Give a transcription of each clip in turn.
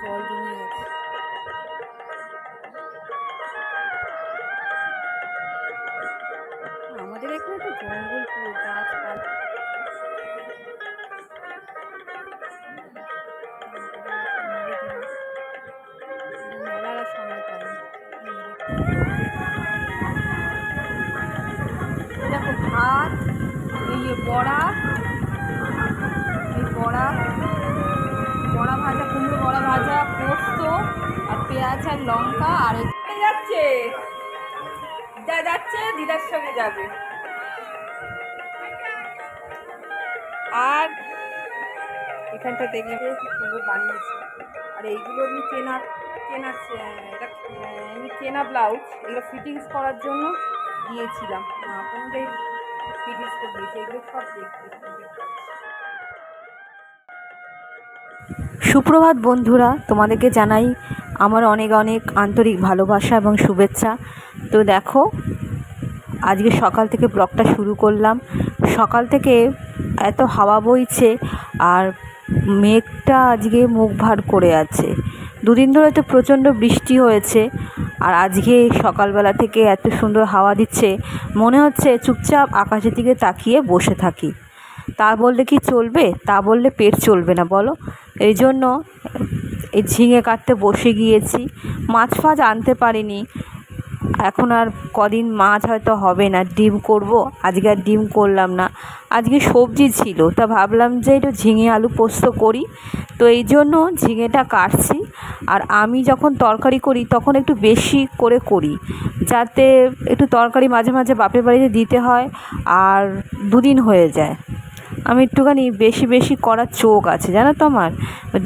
জল জমে গেছে। আমাদের এখানে তো জঙ্গল পুরো গাছপালা। মেলার সময় পাবে। দেখো ভাত, এই যে বড়া, এই বড়া ভাজা, কুমড়ো বড়া ভাজা, পোস্ত আর পেঁয়াজ আর লঙ্কা। আর যাচ্ছে দিদার সঙ্গে যাবে। আর এখানটা দেখলে খুব সুন্দর বানিয়েছে। আর এইগুলো এমনি এটা এমনি কেনা ব্লাউজ, এগুলো ফিটিংস করার জন্য দিয়েছিলাম। আপনাদের ফিটিংস করে দিয়েছে, এগুলো সব দেখতে। সুপ্রভাত বন্ধুরা, তোমাদেরকে জানাই আমার অনেক অনেক আন্তরিক ভালোবাসা এবং শুভেচ্ছা। তো দেখো, আজকে সকাল থেকে ব্লগটা শুরু করলাম। সকাল থেকে এত হাওয়া বইছে আর মেঘটা আজকে মুখ ভার করে আছে। দুদিন ধরে তো প্রচণ্ড বৃষ্টি হয়েছে, আর আজকে সকালবেলা থেকে এত সুন্দর হাওয়া দিচ্ছে, মনে হচ্ছে চুপচাপ আকাশের দিকে তাকিয়ে বসে থাকি। তা বললে কি চলবে? তা বললে পেট চলবে না, বলো? এই জন্য এই ঝিঙে কাটতে বসে গিয়েছি। মাছ ফাছ আনতে পারিনি, এখন আর কদিন মাছ হয়তো হবে না। ডিম করব, আজকে আর ডিম করলাম না। আজকে সবজি ছিল, তা ভাবলাম যে একটু ঝিঙে আলু পোস্ত করি, তো এই জন্য ঝিঙেটা কাটছি। আর আমি যখন তরকারি করি তখন একটু বেশি করে করি, যাতে একটু তরকারি মাঝে মাঝে বাপের বাড়িতে দিতে হয় আর দুদিন হয়ে যায়। আমি একটুখানি বেশি করার চোখ আছে, জানো তো আমার।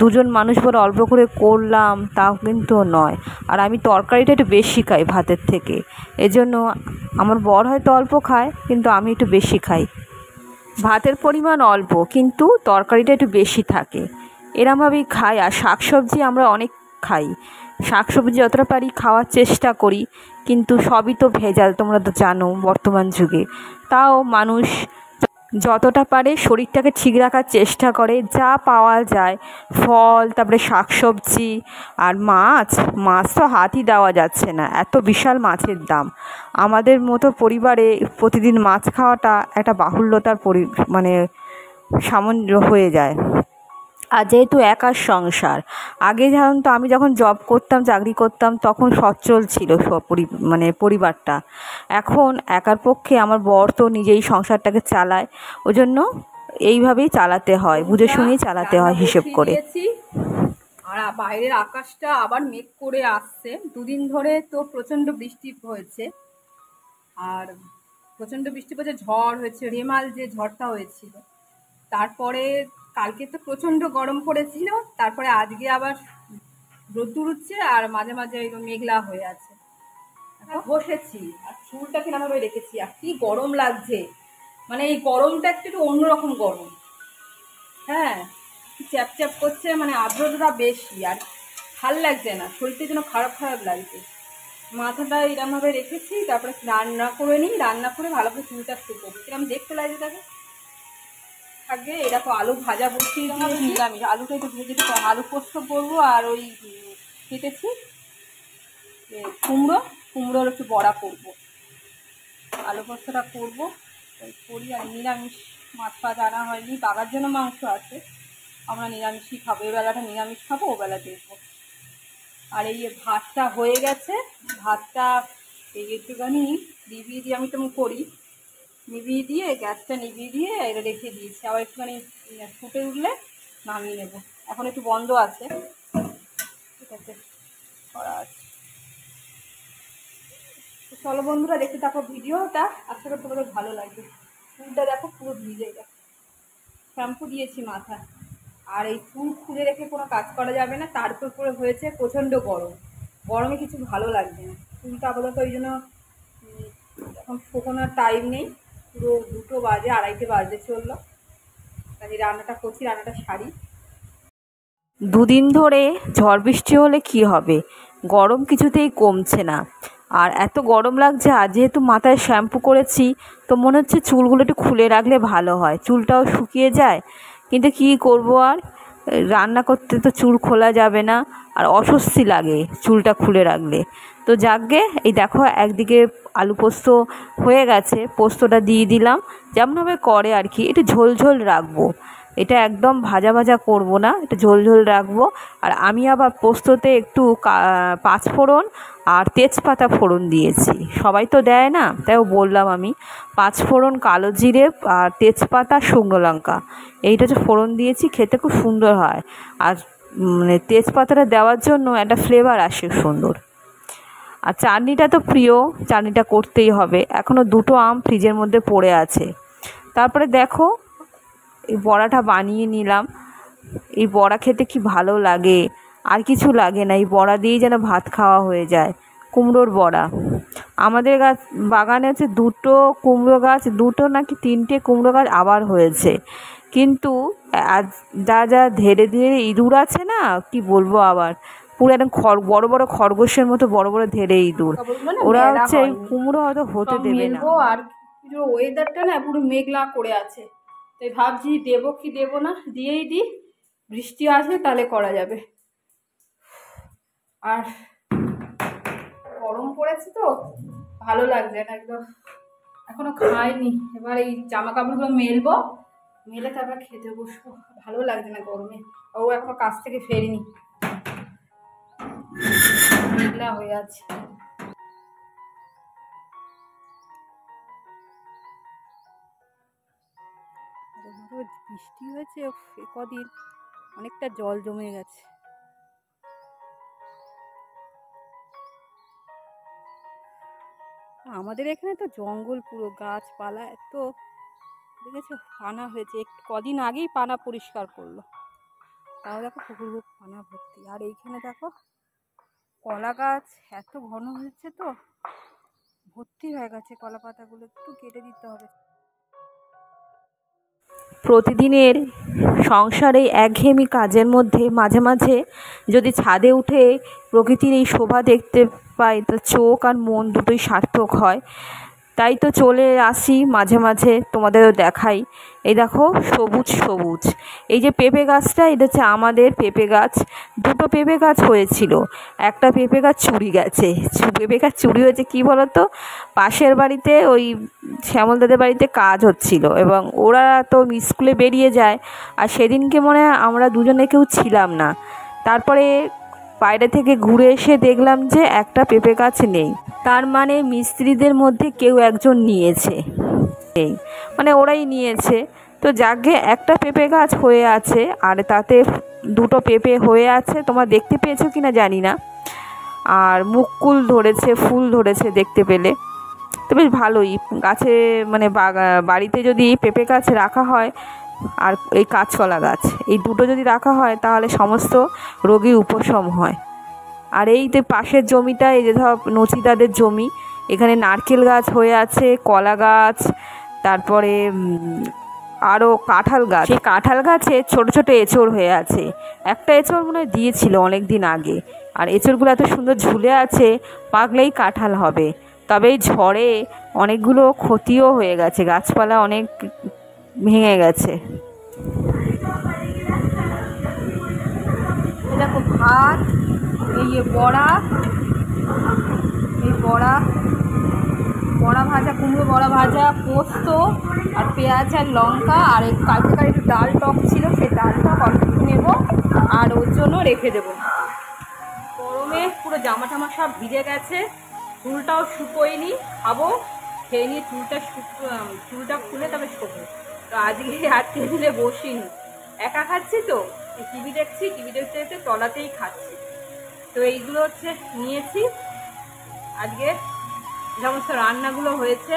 দুজন মানুষ পরে অল্প করে করলাম তাও কিন্তু নয়। আর আমি তরকারিটা একটু বেশি খাই ভাতের থেকে, এজন্য আমার বর হয়তো অল্প খায়, কিন্তু আমি একটু বেশি খাই। ভাতের পরিমাণ অল্প, কিন্তু তরকারিটা একটু বেশি থাকে, এরমভাবেই খাই। আর শাকসবজি আমরা অনেক খাই, শাকসবজি যতটা পারি খাওয়ার চেষ্টা করি, কিন্তু সবই তো ভেজাল, তোমরা তো জানো বর্তমান যুগে। তাও মানুষ যতটা পারে শরীরটাকে ঠিক রাখার চেষ্টা করে, যা পাওয়া যায় ফল, তারপরে শাকসবজি আর মাছ তো হাতই দেওয়া যাচ্ছে না, এত বিশাল মাছের দাম। আমাদের মতো পরিবারে প্রতিদিন মাছ খাওয়াটা একটা বাহুল্যতার সামান্য হয়ে যায়। আর যেহেতু একার সংসার, আগে সাধারণত আমি যখন জব করতাম, চাকরি করতাম, তখন সচ্ছল ছিল পরিবারটা। এখন একার পক্ষে আমার বর তো নিজেই সংসারটাকে চালায়, ওই জন্য এইভাবেই চালাতে হয়, বুঝে শুনেই চালাতে হয় হিসেব করে। আর বাইরের আকাশটা আবার মেঘ করে আসছে। দুদিন ধরে তো প্রচণ্ড বৃষ্টি হয়েছে, আর প্রচণ্ড বৃষ্টি পড়ছে, ঝড় হয়েছে, রেমাল যে ঝড়টা হয়েছিল। তারপরে কালকে তো প্রচণ্ড গরম পড়েছিল, তারপরে আজকে আবার রোদ্দুর উঠছে আর মাঝে মাঝে মেঘলা হয়ে আছে। বসেছি আর চুলটা কিরমভাবে রেখেছি, আর কি গরম লাগছে। এই গরমটা একটু অন্যরকম গরম। হ্যাঁ, চ্যাপ করছে, আর্দ্রতা বেশি, আর ভাল লাগছে না, শরীরটা যেন খারাপ লাগছে। মাথাটা এরমভাবে রেখেছি, তারপরে রান্না করে নিই, রান্না করে ভালো করে চুলটা শুকোবো। কিরম দেখতে লাগছে তাকে। আগে এরকম আলু ভাজা বসিয়ে নিরামিষ, আলুটা একটু ভেজে দিতে, আলু পোস্ত করবো। আর ওই কেটেছি কুমড়োর একটু বড়া করবো, আলু পোস্তটা করবো করি। আর নিরামিষ মাছ ফাছ আনা হয়নি, বাবার জন্য মাংস আছে, আমরা নিরামিষই খাবো। এবেলাটা নিরামিষ খাবো, ওবেলা দেখবো। আর এই ভাতটা হয়ে গেছে, ভাতটা এই একটুখানি নিভিয়ে দিয়ে, আমি তো করি নিভিয়ে দিয়ে, গ্যাসটা নিভিয়ে দিয়ে এটা রেখে দিয়েছি। আবার একটুখানি ফুটে উঠলে নামিয়ে নেব। এখন একটু বন্ধ আছে, ঠিক আছে, করা আছে। চলো বন্ধুরা, দেখতে থাকো ভিডিওটা, আশা করি তোমাদের ভালো লাগবে। চুলটা দেখো পুরো ভিজে গেছে, শ্যাম্পু দিয়েছি মাথায়। আর এই চুল খুলে রেখে কোনো কাজ করা যাবে না, তারপর করে হয়েছে প্রচণ্ড গরমে কিছু ভালো লাগবে না। চুলটা আপাতত ওই জন্য এখন শুকোনোর টাইম নেই, পুরো 2টো বাজে, 2:30 বাজতে চললো। তাই রান্নাটা করছি, রান্নাটা সারি। দুদিন ধরে ঝড় বৃষ্টি হলে কি হবে, গরম কিছুতেই কমছে না। আর এত গরম লাগছে, আর যেহেতু মাথায় শ্যাম্পু করেছি, তো মনে হচ্ছে চুলগুলো একটু খুলে রাখলে ভালো হয়, চুলটাও শুকিয়ে যায়। কিন্তু কি করব, আর রান্না করতে তো চুল খোলা যাবে না, আর অস্বস্তি লাগে চুলটা খুলে রাখলে। তো যাকগে, এই দেখো একদিকে আলু পোস্ত হয়ে গেছে, পোস্তটা দিয়ে দিলাম, যেমনভাবে করে আর কি। এটা ঝোল ঝোল রাখবো, এটা একদম ভাজা ভাজা করব না, এটা ঝোল ঝোল রাখবো। আর আমি আবার পোস্ততে একটু পাঁচফোড়ন আর তেজপাতা ফোড়ন দিয়েছি, সবাই তো দেয় না, তাইও বললাম আমি। পাঁচফোড়ন, কালো জিরে আর তেজপাতা, শুকনো লঙ্কা, এইটা হচ্ছে ফোড়ন দিয়েছি, খেতে খুব সুন্দর হয়। আর মানে তেজপাতাটা দেওয়ার জন্য একটা ফ্লেভার আসে সুন্দর। আর চাটনিটা তো প্রিয়, চাটনিটা করতেই হবে। এখনও 2টো আম ফ্রিজের মধ্যে পড়ে আছে। তারপরে দেখো এই বড়াটা বানিয়ে নিলাম। এই বড়া খেতে কি ভালো লাগে, আর কিছু লাগে না, এই বড়া দিয়েই যেন ভাত খাওয়া হয়ে যায়। কুমড়োর বড়া, আমাদের বাগানে হচ্ছে 2টো কুমড়ো গাছ, 2টো নাকি 3টে কুমড়ো গাছ আবার হয়েছে, কিন্তু যা ধীরে ধীরে ইঁদুর আছে না, কি বলবো, আবার পুরো একদম বড় বড় খরগোশের মতো বড় বড় ধেড়ে ইঁদুর, ওরা হচ্ছে কুমড়ো হয়তো হতে দেবে না। আর পুরো ওয়েদারটা না পুরো মেঘলা করে আছে, তাই ভাবছি দেবো কি দেবো না, দিয়েই দিই, বৃষ্টি আসবে তাহলে করা যাবে। আর গরম পড়েছে তো ভালো লাগছে না একদম, এখনো খাইনি। এবার এই জামা কাপড়গুলো মেলবো, মেলে তারপর খেতে বসবো। ভালো লাগছে না গরমে, ও এখনো কাজ থেকে ফেরিনি, মেঘলা হয়ে আছে। বৃষ্টি হয়েছে কদিন, অনেকটা জল জমে গেছে। আমাদের এখানে তো জঙ্গল, পুরো গাছপালা এত, দেখেছো পানা হয়েছে, একটু কদিন আগেই পানা পরিষ্কার করলো, তাও দেখো পুকুর পানা ভর্তি। আর এইখানে দেখো কলা গাছ এত ঘন হয়েছে, তো ভর্তি হয়ে গেছে, কলা পাতাগুলো একটু কেটে দিতে হবে। প্রতিদিনের সংসারে একঘেয়েমি কাজের মধ্যে মাঝে মাঝে যদি ছাদে উঠে প্রকৃতির এই শোভা দেখতে পাই, তো চোখ আর মন দুটোই সার্থক হয়। তাই তো চলে আসি মাঝে মাঝে, তোমাদেরও দেখাই। এই দেখো সবুজ সবুজ, এই যে পেঁপে গাছটা, এটা হচ্ছে আমাদের পেঁপে গাছ। 2টো পেঁপে গাছ হয়েছিল, একটা পেঁপে গাছ চুরি গেছে। পেঁপে গাছ চুরি হয়েছে কি বলতো, পাশের বাড়িতে ওই শ্যামলদাদের বাড়িতে কাজ হচ্ছিল, এবং ওরা তো স্কুলে বেরিয়ে যায়, আর সেদিনকে মনে হয় আমরা দুজনে কেউ ছিলাম না। তারপরে বাইরে থেকে ঘুরে এসে দেখলাম যে একটা পেঁপে গাছ নেই, তার মানে মিস্ত্রিদের মধ্যে কেউ একজন নিয়েছে, মানে ওরাই নিয়েছে। তো যাকে একটা পেঁপে গাছ হয়ে আছে, আর তাতে 2টো পেঁপে হয়ে আছে, তোমরা দেখতে পেয়েছো কিনা জানি না। আর মুকুল ধরেছে, ফুল ধরেছে দেখতে পেলে, তো বেশ ভালোই। গাছে মানে বাড়িতে যদি পেঁপে গাছ রাখা হয় আর এই কাঁচকলা গাছ, এই 2টো যদি রাখা হয় তাহলে সমস্ত রোগী উপশম হয়। আর এই যে পাশের জমিটা, এই যে ধর নচিদাদের জমি, এখানে নারকেল গাছ হয়ে আছে, কলা গাছ, তারপরে আরও কাঁঠাল গাছ। সেই কাঁঠাল গাছে ছোট ছোট এঁচড় হয়ে আছে, একটা এঁচড় মনে হয় দিয়েছিল অনেক দিন আগে। আর এঁচড়গুলো এত সুন্দর ঝুলে আছে, পাকলেই কাঁঠাল হবে। তবে এই ঝড়ে অনেকগুলো ক্ষতিও হয়ে গেছে, গাছপালা অনেক ভেঙে গেছে। দেখো ভাত, এই বড়া, এই বড়া ভাজা, কুমড়ো বড়া ভাজা, পোস্ত আর পেঁয়াজ আর লঙ্কা, আর এই কালকেকার একটু ডাল টক ছিল, সেই ডালটা অল্প নেব আর ওর জন্য রেখে দেবো। গরমে পুরো জামা টামা সব ভিজে গেছে, চুলটাও শুকোয়নি, খাবো, খেয়ে নিয়ে চুলটা খুলে তবে শোবো। তো আজকে আর টেবিলে বসিনি, একা খাচ্ছি তো, টিভি দেখতে দেখতে তলাতেই খাচ্ছি। তো এইগুলো হচ্ছে নিয়েছি, আজকে সমস্ত রান্নাগুলো হয়েছে।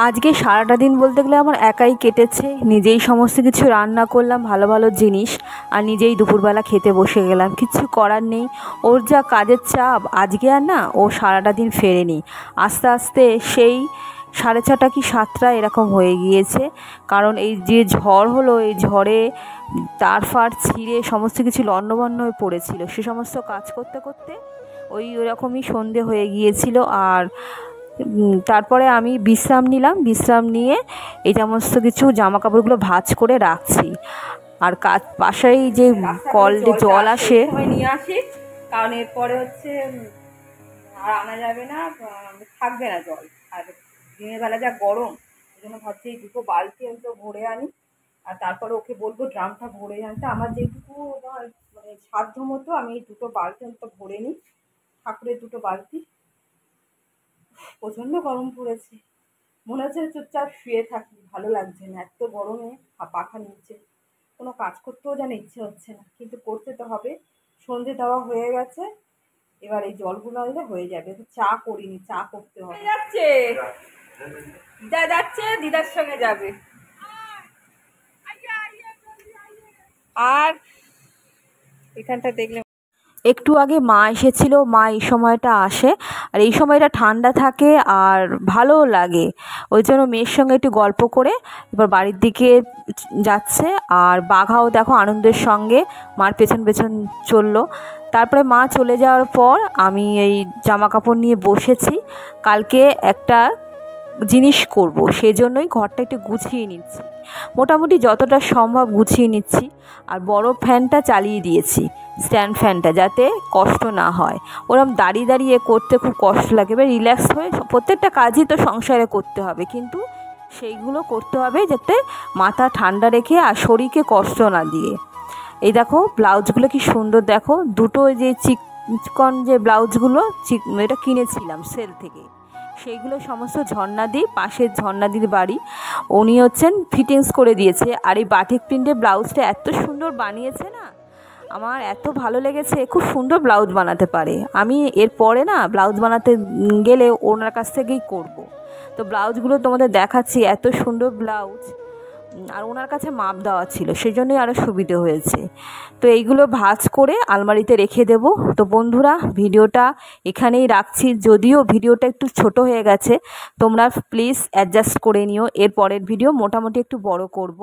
আজকে সারাটা দিন বলতে গেলে আমার একাই কেটেছে, নিজেই সমস্ত কিছু রান্না করলাম, ভালো ভালো জিনিস, আর নিজেই দুপুরবেলা খেতে বসে গেলাম। কিছু করার নেই, ওর যা কাজের চাপ আজকে, আর না ও সারাটা দিন ফেরেনি, আস্তে আস্তে সেই 6:30 কি 7টা এরকম হয়ে গিয়েছে। কারণ এই যে ঝড় হলো, এই ঝড়ে তার ফার ছিঁড়ে সমস্ত কিছু লণ্ডভণ্ড হয়ে পড়েছিল, সে সমস্ত কাজ করতে করতে ওরকমই সন্ধে হয়ে গিয়েছিল। আর তারপরে আমি বিশ্রাম নিলাম, বিশ্রাম নিয়ে এই সমস্ত কিছু জামা কাপড়গুলো ভাঁজ করে রাখছি। আর পাশেই যে কল যে জল আসে নিয়ে আসি, কারণ এরপরে হচ্ছে আর আনা যাবে না, থাকবে না জল। আর দিনের বেলা যা গরম, ওই জন্য ভাবছি এই দুটো বালতি তো ভরে আনি, আর তারপরে ওকে বলবো ড্রামটা ভরে আনতে। আমার যেটুকু মানে সাধ্য মতো আমি এই দুটো বালতি অন্তত ভরে নিই, ঠাকুরের দুটো বালতি। প্রচণ্ড গরম পড়েছে, মনে হচ্ছে চুপচাপ শুয়ে থাকি, ভালো লাগছে না এত গরমে। পাখা নিচে কোনো কাজ করতেও যেন ইচ্ছে হচ্ছে না, কিন্তু করতে তো হবে। সন্ধে দেওয়া হয়ে গেছে, এবার এই জলগুলো আনলে হয়ে যাবে। চা করিনি, চা করতে হবে। যাচ্ছে দিদা, যাচ্ছে দিদার সঙ্গে যাবে। আর এখানটা দেখলে একটু আগে মা এসেছিল, মা এই সময়টা আসে আর এই সময়টা ঠান্ডা থাকে আর ভালোও লাগে, ওই জন্য মেয়ের সঙ্গে একটু গল্প করে এবার বাড়ির দিকে যাচ্ছে। আর বাঘাও দেখো আনন্দের সঙ্গে মার পেছন পেছন চললো। তারপরে মা চলে যাওয়ার পর আমি এই জামা কাপড় নিয়ে বসেছি, কালকে একটা জিনিস করব, সেজন্যই ঘরটা একটু গুছিয়ে নিচ্ছি, মোটামুটি যতটা সম্ভব গুছিয়ে নিচ্ছি। আর বড় ফ্যানটা চালিয়ে দিয়েছি, স্ট্যান্ড ফ্যানটা, যাতে কষ্ট না হয়। ওরম দাঁড়িয়ে দাঁড়িয়ে করতে খুব কষ্ট লাগে। এবার রিল্যাক্স হয়ে প্রত্যেকটা কাজই তো সংসারে করতে হবে, কিন্তু সেইগুলো করতে হবে যাতে মাথা ঠান্ডা রেখে আর শরীরকে কষ্ট না দিয়ে। এই দেখো ব্লাউজগুলো কি সুন্দর, দেখো দুটো যে চিকন যে ব্লাউজগুলো এটা কিনেছিলাম সেল থেকে, সেইগুলো সমস্ত ঝর্ণাদি, পাশের ঝর্ণাদির বাড়ি, উনি হচ্ছেন ফিটিংস করে দিয়েছে। আর এই বাটিক প্রিন্টের ব্লাউজটা এত সুন্দর বানিয়েছে না, আমার এত ভালো লেগেছে। খুব সুন্দর ব্লাউজ বানাতে পারে। আমি এরপরে না ব্লাউজ বানাতে গেলে ওনার কাছ থেকেই করব। তো ব্লাউজগুলো তোমাদের দেখাচ্ছি, এত সুন্দর ব্লাউজ, আর ওনার কাছে মাপ দেওয়া ছিল, সেজন্যই আরও সুবিধে হয়েছে। তো এইগুলো ভাঁজ করে আলমারিতে রেখে দেব। তো বন্ধুরা, ভিডিওটা এখানেই রাখছি। যদিও ভিডিওটা একটু ছোট হয়ে গেছে, তোমরা প্লিজ অ্যাডজাস্ট করে নিও। এর পরের ভিডিও মোটামুটি একটু বড় করব।